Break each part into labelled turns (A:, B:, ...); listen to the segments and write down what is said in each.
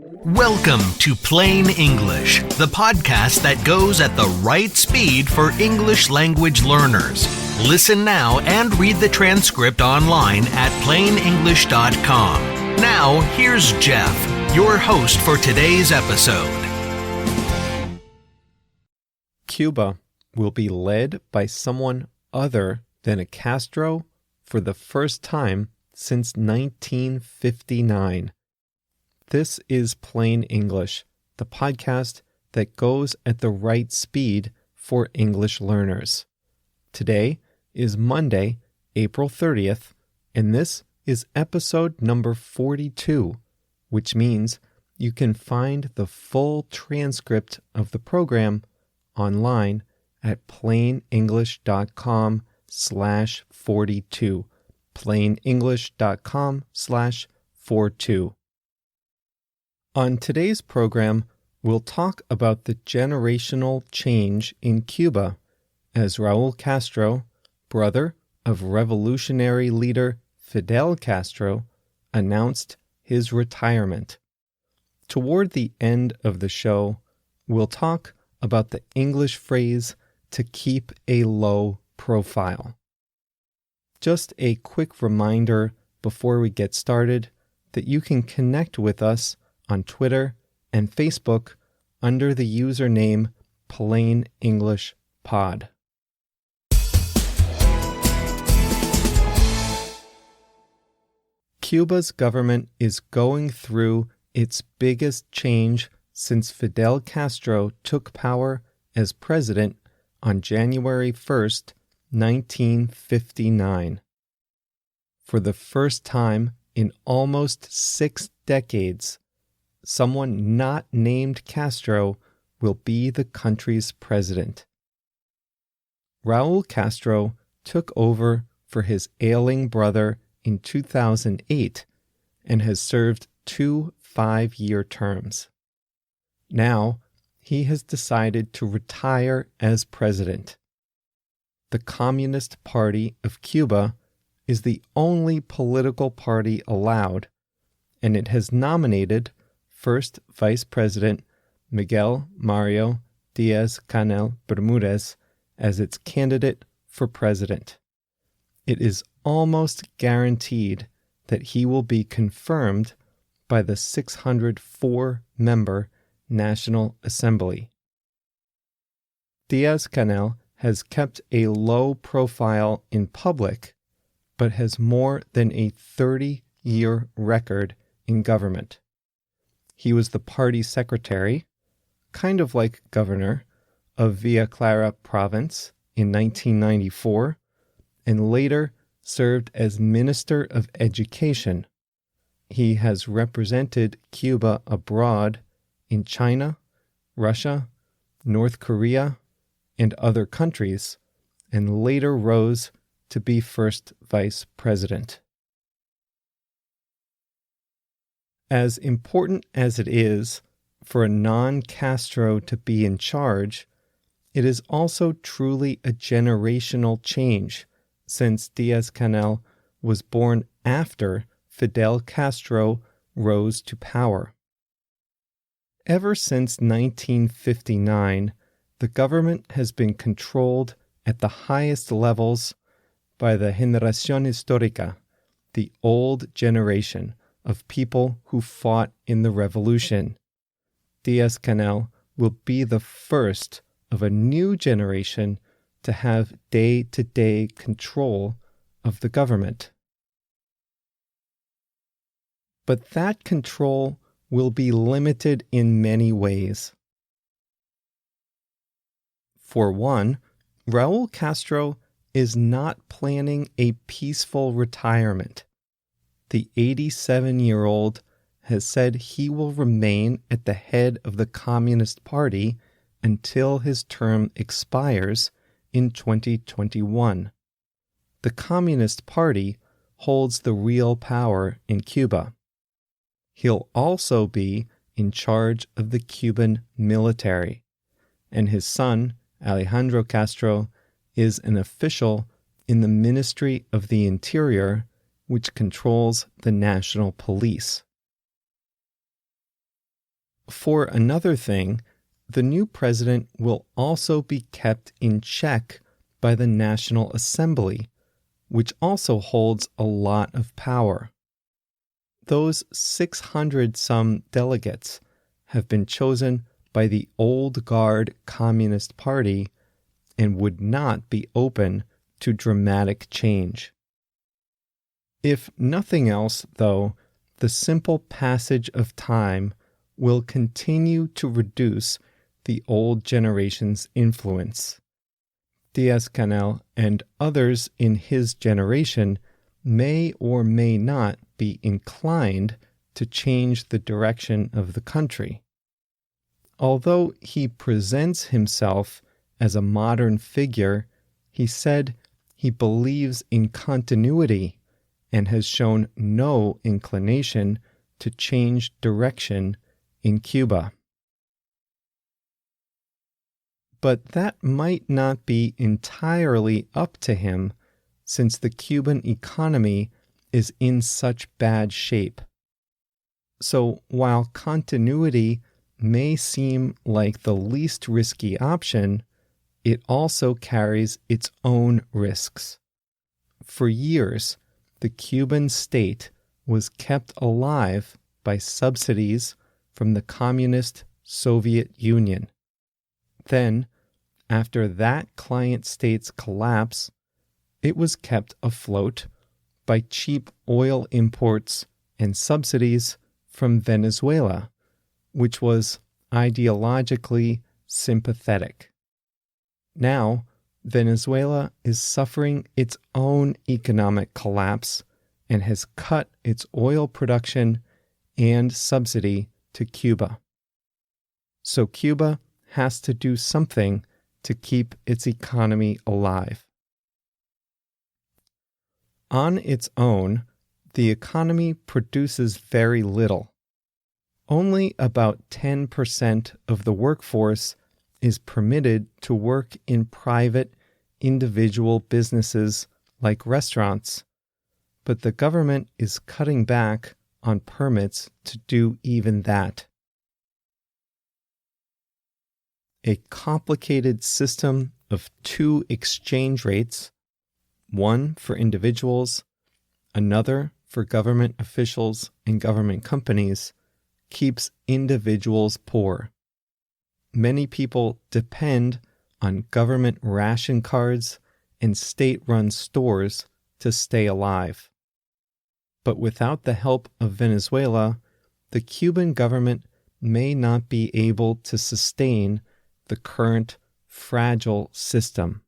A: Welcome to Plain English, the podcast that goes at the right speed for English language learners. Listen now and read the transcript online at plainenglish.com. Now, here's Jeff, your host for today's episode.
B: Cuba will be led by someone other than a Castro for the first time since 1959. This is Plain English, the podcast that goes at the right speed for English learners. Today is Monday, April 30th, and this is episode number 42, which means you can find the full transcript of the program online at plainenglish.com/42, plainenglish.com/42. On today's program, we'll talk about the generational change in Cuba as Raúl Castro, brother of revolutionary leader Fidel Castro, announced his retirement. Toward the end of the show, we'll talk about the English phrase to keep a low profile. Just a quick reminder before we get started that you can connect with us on Twitter and Facebook under the username Plain English Pod. Cuba's government is going through its biggest change since Fidel Castro took power as president on January 1st, 1959. For the first time in almost 6 decades, someone not named Castro will be the country's president. Raúl Castro took over for his ailing brother in 2008 and has served 2 5-year terms. Now, he has decided to retire as president. The Communist Party of Cuba is the only political party allowed, and it has nominated First Vice President Miguel Mario Díaz-Canel Bermúdez as its candidate for president. It is almost guaranteed that he will be confirmed by the 604-member National Assembly. Díaz-Canel has kept a low profile in public, but has more than a 30-year record in government. He was the party secretary, kind of like governor, of Villa Clara province in 1994, and later served as Minister of Education. He has represented Cuba abroad in China, Russia, North Korea, and other countries, and later rose to be first vice president. As important as it is for a non-Castro to be in charge, it is also truly a generational change since Díaz-Canel was born after Fidel Castro rose to power. Ever since 1959, the government has been controlled at the highest levels by the generación histórica, the old generation of people who fought in the revolution. Díaz-Canel will be the first of a new generation to have day-to-day control of the government. But that control will be limited in many ways. For one, Raúl Castro is not planning a peaceful retirement. The 87-year-old has said he will remain at the head of the Communist Party until his term expires in 2021. The Communist Party holds the real power in Cuba. He'll also be in charge of the Cuban military, and his son, Alejandro Castro, is an official in the Ministry of the Interior, which controls the national police. For another thing, the new president will also be kept in check by the National Assembly, which also holds a lot of power. Those 600-some delegates have been chosen by the old guard Communist Party and would not be open to dramatic change. If nothing else, though, the simple passage of time will continue to reduce the old generation's influence. Díaz-Canel and others in his generation may or may not be inclined to change the direction of the country. Although he presents himself as a modern figure, he said he believes in continuity and has shown no inclination to change direction in Cuba. But that might not be entirely up to him, since the Cuban economy is in such bad shape. So while continuity may seem like the least risky option, it also carries its own risks. For years, the Cuban state was kept alive by subsidies from the communist Soviet Union. Then, after that client state's collapse, it was kept afloat by cheap oil imports and subsidies from Venezuela, which was ideologically sympathetic. Now, Venezuela is suffering its own economic collapse and has cut its oil production and subsidy to Cuba. So Cuba has to do something to keep its economy alive. On its own, the economy produces very little. Only about 10% of the workforce is permitted to work in private, individual businesses like restaurants, but the government is cutting back on permits to do even that. A complicated system of two exchange rates, one for individuals, another for government officials and government companies, keeps individuals poor. Many people depend on government ration cards and state-run stores to stay alive. But without the help of Venezuela, the Cuban government may not be able to sustain the current fragile system.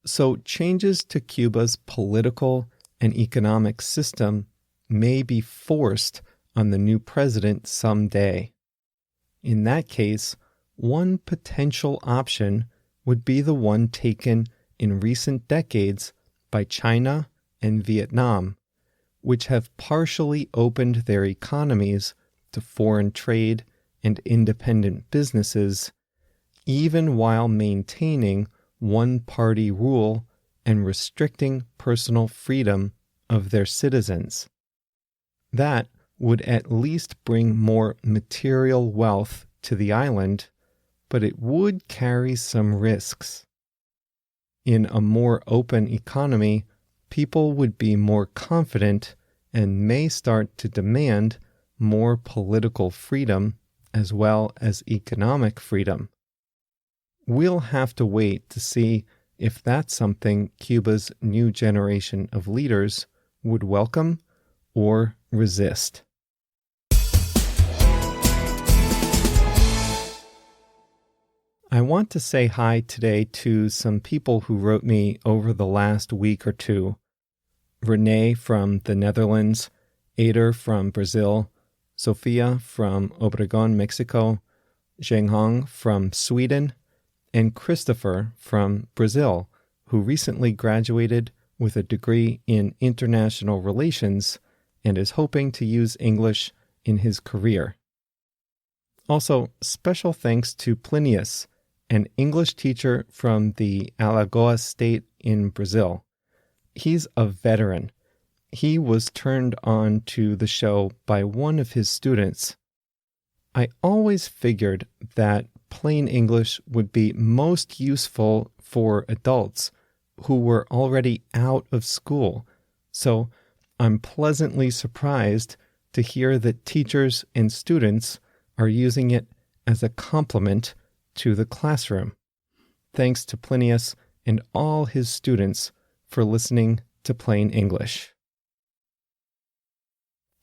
B: So changes to Cuba's political and economic system may be forced on the new president someday. In that case, one potential option would be the one taken in recent decades by China and Vietnam, which have partially opened their economies to foreign trade and independent businesses, even while maintaining one-party rule and restricting personal freedom of their citizens. That would at least bring more material wealth to the island, but it would carry some risks. In a more open economy, people would be more confident and may start to demand more political freedom as well as economic freedom. We'll have to wait to see if that's something Cuba's new generation of leaders would welcome or resist. I want to say hi today to some people who wrote me over the last week or two. Renee from the Netherlands, Ader from Brazil, Sofia from Obregón, Mexico, Zhenghong from Sweden, and Christopher from Brazil, who recently graduated with a degree in international relations and is hoping to use English in his career. Also, special thanks to Plinius, an English teacher from the Alagoas state in Brazil. He's a veteran. he was turned on to the show by one of his students. I always figured that plain English would be most useful for adults who were already out of school, so I'm pleasantly surprised to hear that teachers and students are using it as a complement to the classroom. Thanks to Plinius and all his students for listening to Plain English.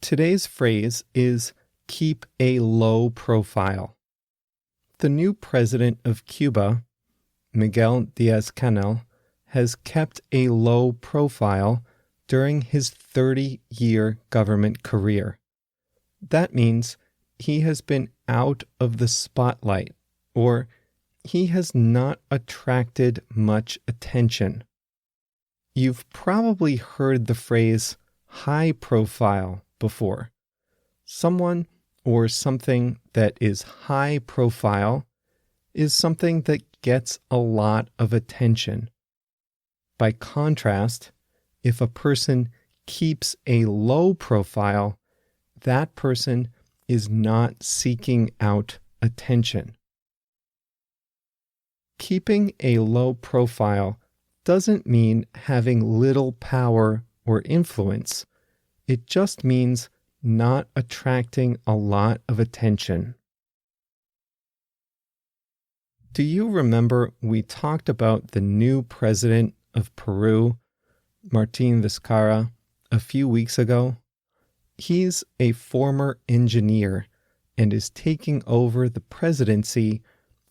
B: Today's phrase is keep a low profile. The new president of Cuba, Miguel Díaz-Canel, has kept a low profile during his 30-year government career. That means he has been out of the spotlight, or he has not attracted much attention. You've probably heard the phrase high profile before. Someone or something that is high profile is something that gets a lot of attention. By contrast, if a person keeps a low profile, that person is not seeking out attention. Keeping a low profile doesn't mean having little power or influence. It just means not attracting a lot of attention. Do you remember we talked about the new president of Peru, Martín Vizcarra, a few weeks ago? He's a former engineer and is taking over the presidency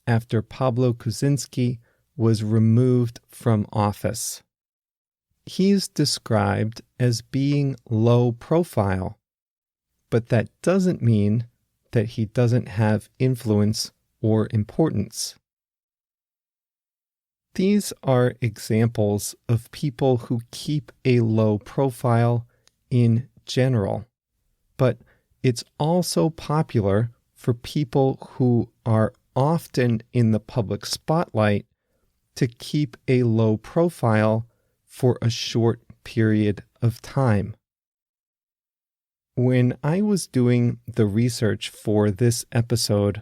B: after Pablo Kuczynski was removed from office. He's described as being low profile, but that doesn't mean that he doesn't have influence or importance. These are examples of people who keep a low profile in general, but it's also popular for people who are often in the public spotlight to keep a low profile for a short period of time. When I was doing the research for this episode,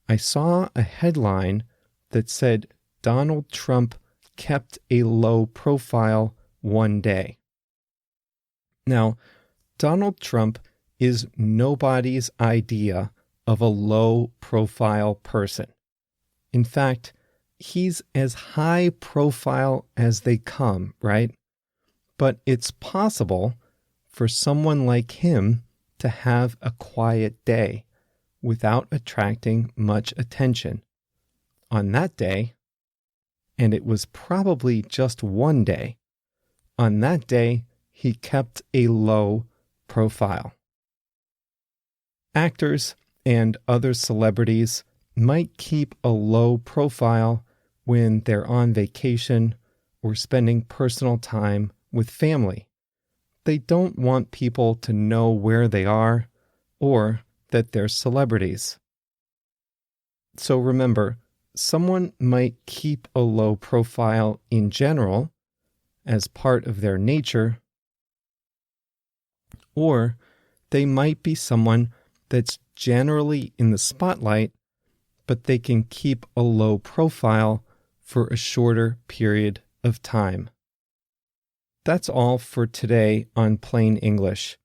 B: I saw a headline that said Donald Trump kept a low profile one day. Now, Donald Trump is nobody's idea of a low-profile person. In fact, he's as high profile as they come, right? But it's possible for someone like him to have a quiet day without attracting much attention. On that day, and it was probably just one day, on that day, he kept a low profile. Actors and other celebrities might keep a low profile when they're on vacation or spending personal time with family. They don't want people to know where they are or that they're celebrities. So remember, someone might keep a low profile in general as part of their nature, or they might be someone that's generally in the spotlight, but they can keep a low profile for a shorter period of time. That's all for today on Plain English.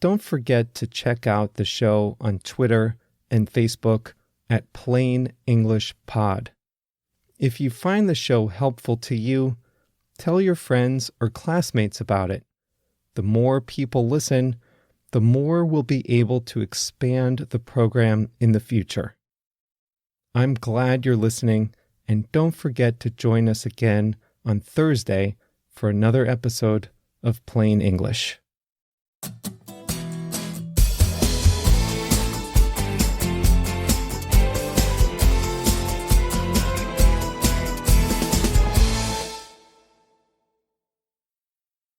B: Don't forget to check out the show on Twitter and Facebook at Plain English Pod. If you find the show helpful to you, tell your friends or classmates about it. The more people listen, the more we'll be able to expand the program in the future. I'm glad you're listening, and don't forget to join us again on Thursday for another episode of Plain English.